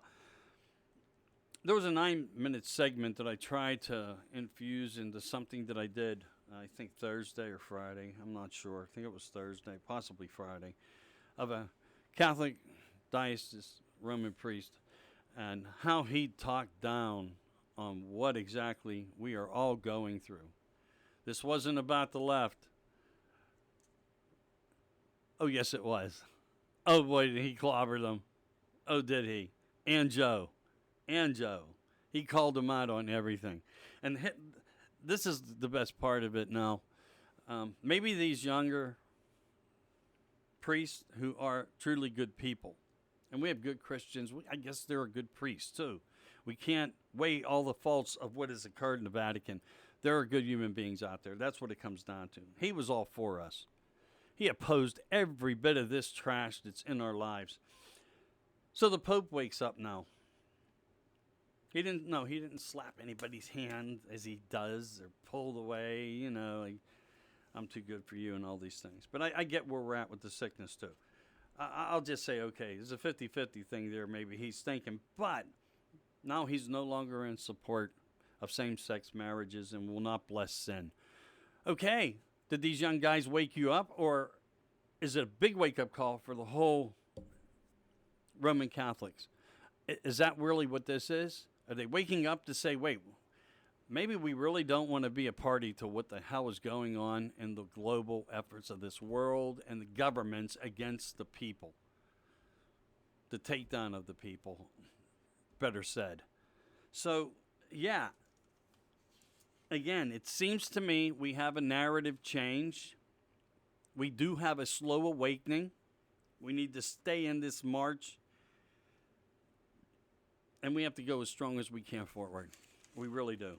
There was a 9-minute segment that I tried to infuse into something that I did, I think Thursday or Friday. I'm not sure. I think it was Thursday, possibly Friday, of a Catholic diocese Roman priest and how he talked down on what exactly we are all going through. This wasn't about the left. Oh, yes, it was. Oh, boy, did he clobber them. Oh, did he? And Joe. And Joe. He called them out on everything. And this is the best part of it now. Maybe these younger priests who are truly good people, and we have good Christians, I guess they're a good priest too. We can't weigh all the faults of what has occurred in the Vatican. There are good human beings out there. That's what it comes down to. He was all for us. He opposed every bit of this trash that's in our lives. So the Pope wakes up now. He didn't slap anybody's hand as he does or pull away, like, I'm too good for you and all these things. But I get where we're at with the sickness too. I'll just say, okay, there's a 50-50 thing there maybe he's thinking, but now he's no longer in support of same-sex marriages and will not bless sin. Okay, did these young guys wake you up, or is it a big wake-up call for the whole Roman Catholics? Is that really what this is? Are they waking up to say, wait, maybe we really don't want to be a party to what the hell is going on in the global efforts of this world and the governments against the people? The takedown of the people, better said. So, yeah. Again, it seems to me we have a narrative change. We do have a slow awakening. We need to stay in this march. And we have to go as strong as we can forward. We really do.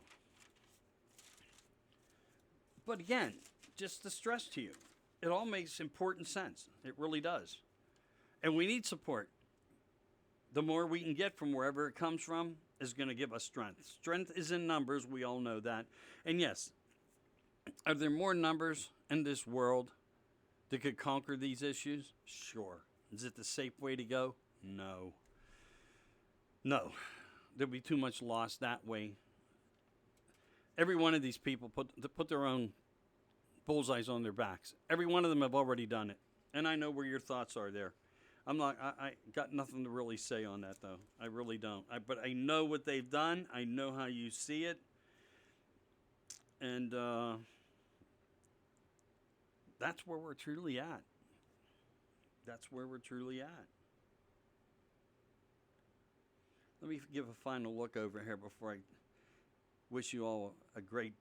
But again, just to stress to you, it all makes important sense. It really does. And we need support. The more we can get from wherever it comes from is going to give us strength. Strength is in numbers. We all know that. And yes, are there more numbers in this world that could conquer these issues? Sure. Is it the safe way to go? No. No. There'll be too much loss that way. Every one of these people put their own bullseyes on their backs. Every one of them have already done it. And I know where your thoughts are there. I got nothing to really say on that, though. I really don't. But I know what they've done. I know how you see it. And that's where we're truly at. That's where we're truly at. Let me give a final look over here before I wish you all a great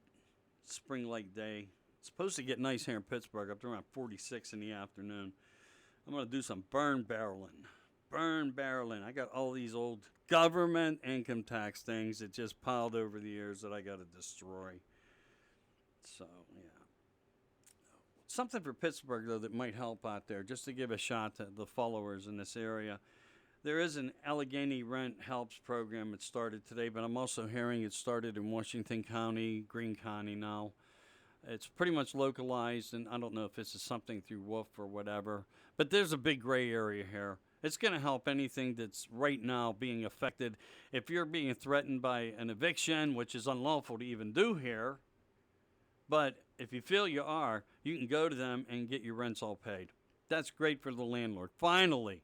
spring like day. It's supposed to get nice here in Pittsburgh up to around 46 in the afternoon. I'm going to do some burn barreling. Burn barreling. I got all these old government income tax things that just piled over the years that I got to destroy. So, yeah. Something for Pittsburgh, though, that might help out there, just to give a shot to the followers in this area. There is an Allegheny Rent Helps program that started today, but I'm also hearing it started in Washington County, Greene County now. It's pretty much localized, and I don't know if this is something through Wolf or whatever, but there's a big gray area here. It's going to help anything that's right now being affected. If you're being threatened by an eviction, which is unlawful to even do here, but if you feel you are, you can go to them and get your rents all paid. That's great for the landlord. Finally,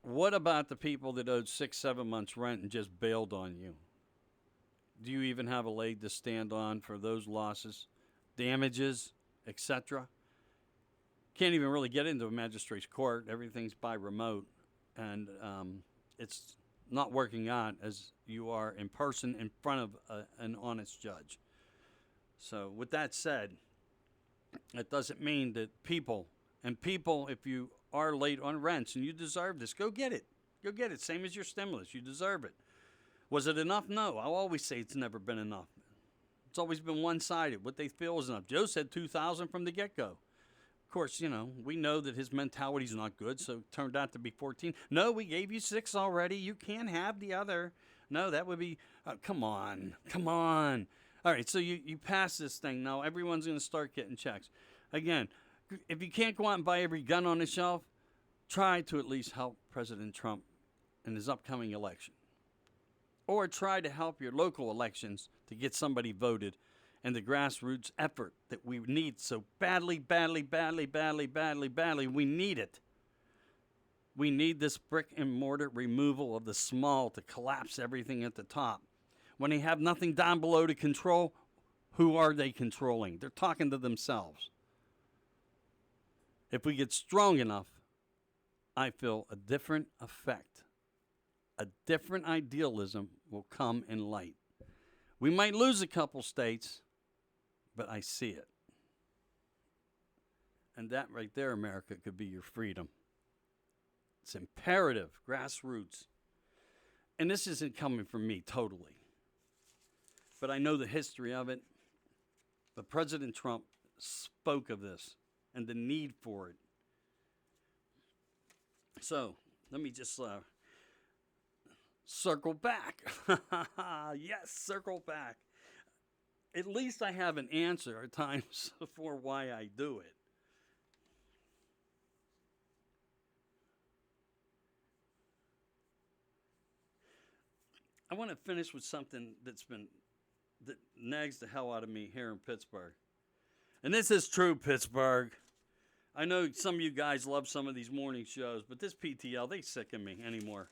what about the people that owed 6-7 months rent and just bailed on you? Do you even have a leg to stand on for those losses, damages, etc.? Can't even really get into a magistrate's court. Everything's by remote, and it's not working out as you are in person in front of an honest judge. So with that said, that doesn't mean that people, if you are late on rents and you deserve this, go get it. Go get it. Same as your stimulus. You deserve it. Was it enough? No. I'll always say it's never been enough. It's always been one-sided. What they feel is enough. Joe said $2,000 from the get-go. Of course, we know that his mentality is not good, so it turned out to be 14. No, we gave you 6 already. You can't have the other. No, that would be, come on. All right, so you pass this thing. Now everyone's going to start getting checks. Again, if you can't go out and buy every gun on the shelf, try to at least help President Trump in his upcoming election. Or try to help your local elections to get somebody voted and the grassroots effort that we need so badly. We need it. We need this brick and mortar removal of the small to collapse everything at the top. When they have nothing down below to control, who are they controlling? They're talking to themselves. If we get strong enough, I feel a different effect. A different idealism will come in light. We might lose a couple states, but I see it. And that right there, America, could be your freedom. It's imperative, grassroots. And this isn't coming from me totally. But I know the history of it. But President Trump spoke of this and the need for it. So, let me just circle back. Yes, circle back. At least I have an answer at times for why I do it. I want to finish with something that nags the hell out of me here in Pittsburgh. And this is true, Pittsburgh. I know some of you guys love some of these morning shows, but this PTL, they sicken me anymore.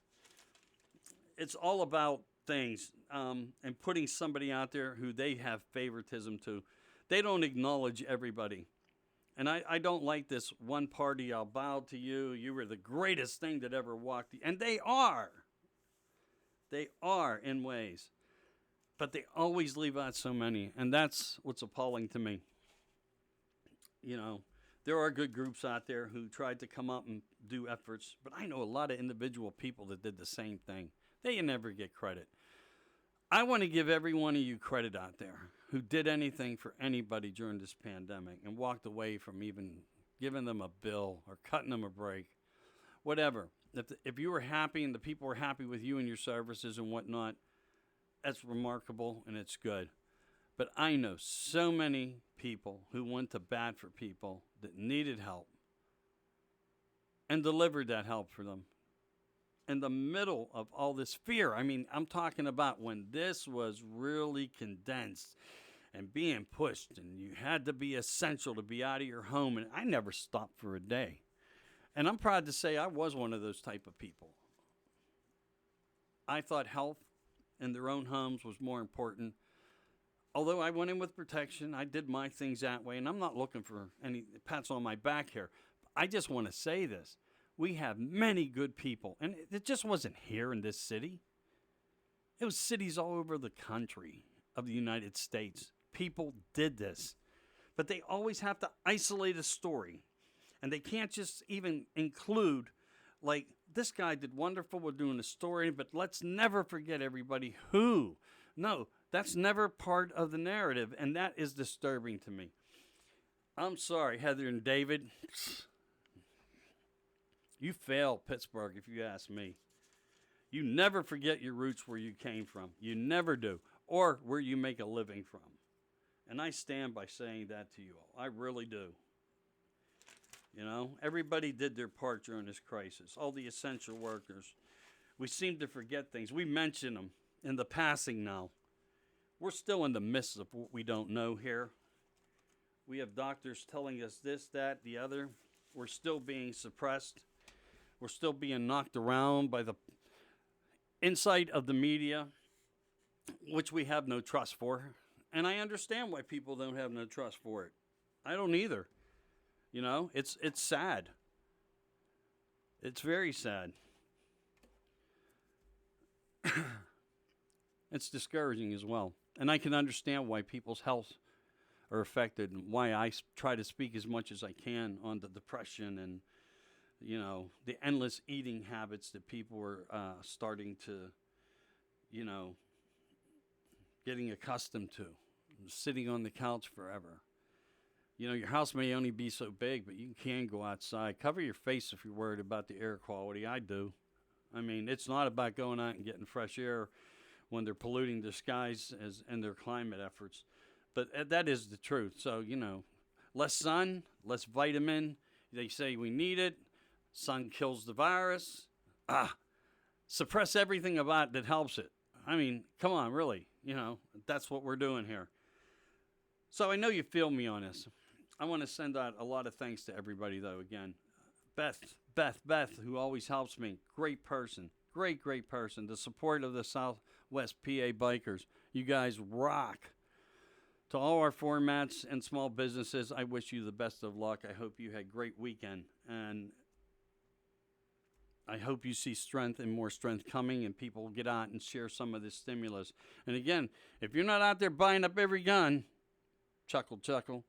It's all about things and putting somebody out there who they have favoritism to. They don't acknowledge everybody. And I don't like this one party, I'll bow to you. You were the greatest thing that ever walked. And they are. They are in ways. But they always leave out so many. And that's what's appalling to me. There are good groups out there who tried to come up and do efforts. But I know a lot of individual people that did the same thing. They never get credit. I want to give every one of you credit out there who did anything for anybody during this pandemic and walked away from even giving them a bill or cutting them a break, whatever. If you were happy and the people were happy with you and your services and whatnot, that's remarkable and it's good. But I know so many people who went to bat for people that needed help and delivered that help for them. In the middle of all this fear, I'm talking about when this was really condensed and being pushed and you had to be essential to be out of your home, and I never stopped for a day. And I'm proud to say I was one of those type of people. I thought health in their own homes was more important. Although I went in with protection, I did my things that way, and I'm not looking for any pats on my back here. I just want to say this. We have many good people, and it just wasn't here in this city. It was cities all over the country of the United States. people did this. But they always have to isolate a story. And they can't just even include, like, this guy did wonderful, we're doing a story, but let's never forget everybody who. No, that's never part of the narrative, and that is disturbing to me. I'm sorry, Heather and David. You fail, Pittsburgh, if you ask me. You never forget your roots where you came from. You never do. Or where you make a living from. And I stand by saying that to you all. I really do. You know, everybody did their part during this crisis. All the essential workers. We seem to forget things. We mention them in the passing now. We're still in the midst of what we don't know here. We have doctors telling us this, that, the other. We're still being suppressed. We're still being knocked around by the insight of the media, which we have no trust for. And I understand why people don't have no trust for it. I don't either. You know, it's sad. It's very sad. It's discouraging as well. And I can understand why people's health are affected and why I try to speak as much as I can on the depression and, you know, the endless eating habits that people are starting to, you know, getting accustomed to. Sitting on the couch forever. You know, your house may only be so big, but you can go outside. Cover your face if you're worried about the air quality. I do. I mean, it's not about going out and getting fresh air when they're polluting the skies and their climate efforts. But that is the truth. So, you know, less sun, less vitamin. They say we need it. Sun kills the virus. Suppress everything about it that helps it. I mean, come on, really. You know, that's what we're doing here. So I know you feel me on this. I want to send out a lot of thanks to everybody, though, again. Beth, who always helps me. Great person. Great person. The support of the Southwest PA Bikers. You guys rock. To all our formats and small businesses, I wish you the best of luck. I hope you had a great weekend. And I hope you see strength and more strength coming and people get out and share some of this stimulus. And again, if you're not out there buying up every gun, chuckle,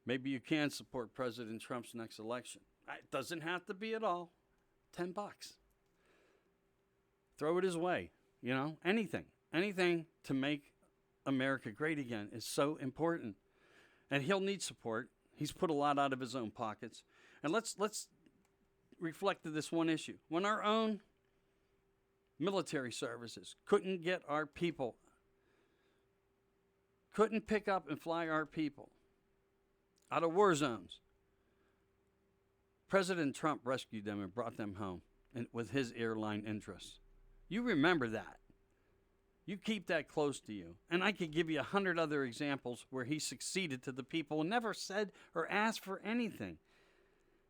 maybe you can support President Trump's next election. It doesn't have to be at all. $10. Throw it his way. You know, anything to make America great again is so important. And he'll need support. He's put a lot out of his own pockets. And let's reflect to this one issue. When our own military services couldn't get our people, couldn't pick up and fly our people out of war zones, President Trump rescued them and brought them home with his airline interests. You remember that. You keep that close to you. And I could give you 100 other examples where he succeeded to the people and never said or asked for anything.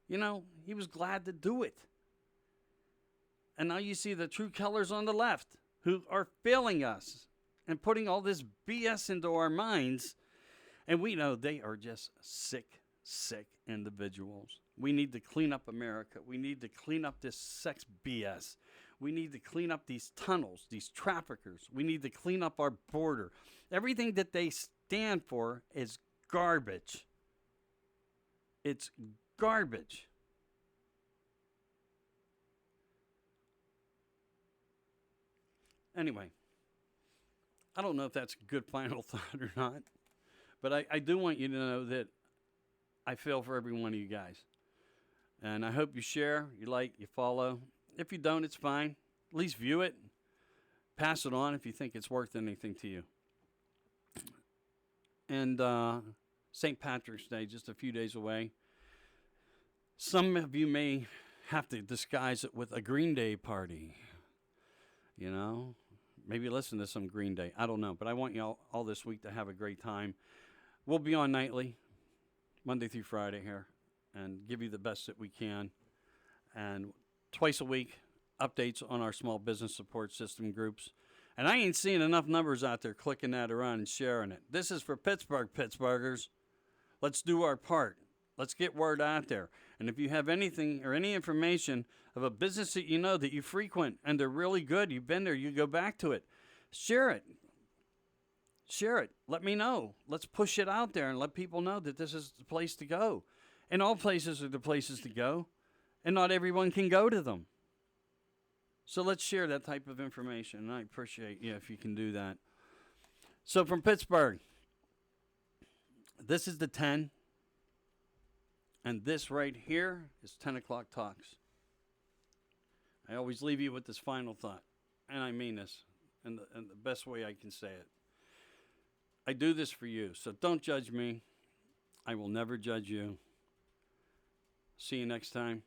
You know, he was glad to do it. And now you see the true colors on the left who are failing us and putting all this BS into our minds. And we know they are just sick individuals. We need to clean up America. We need to clean up this sex BS. We need to clean up these tunnels, these traffickers. We need to clean up our border. Everything that they stand for is garbage. It's garbage. Anyway, I don't know if that's a good final thought or not, but I do want you to know that I feel for every one of you guys. And I hope you share, you like, you follow. If you don't, it's fine. At least view it. Pass it on if you think it's worth anything to you. And St. Patrick's Day, just a few days away. Some of you may have to disguise it with a Green Day party. You know, maybe listen to some Green Day. I don't know, but I want you all this week to have a great time. We'll be on nightly, Monday through Friday here, and give you the best that we can. And twice a week, updates on our small business support system groups. And I ain't seeing enough numbers out there clicking that around and sharing it. This is for Pittsburghers. Let's do our part. Let's get word out there. And if you have anything or any information of a business that you know that you frequent and they're really good, you've been there, you go back to it, share it. Share it. Let me know. Let's push it out there and let people know that this is the place to go. And all places are the places to go, and not everyone can go to them. So let's share that type of information, and I appreciate you if you can do that. So from Pittsburgh, this is the 10, and this right here is 10 o'clock talks. I always leave you with this final thought, and I mean this in the best way I can say it. I do this for you, so don't judge me. I will never judge you. See you next time.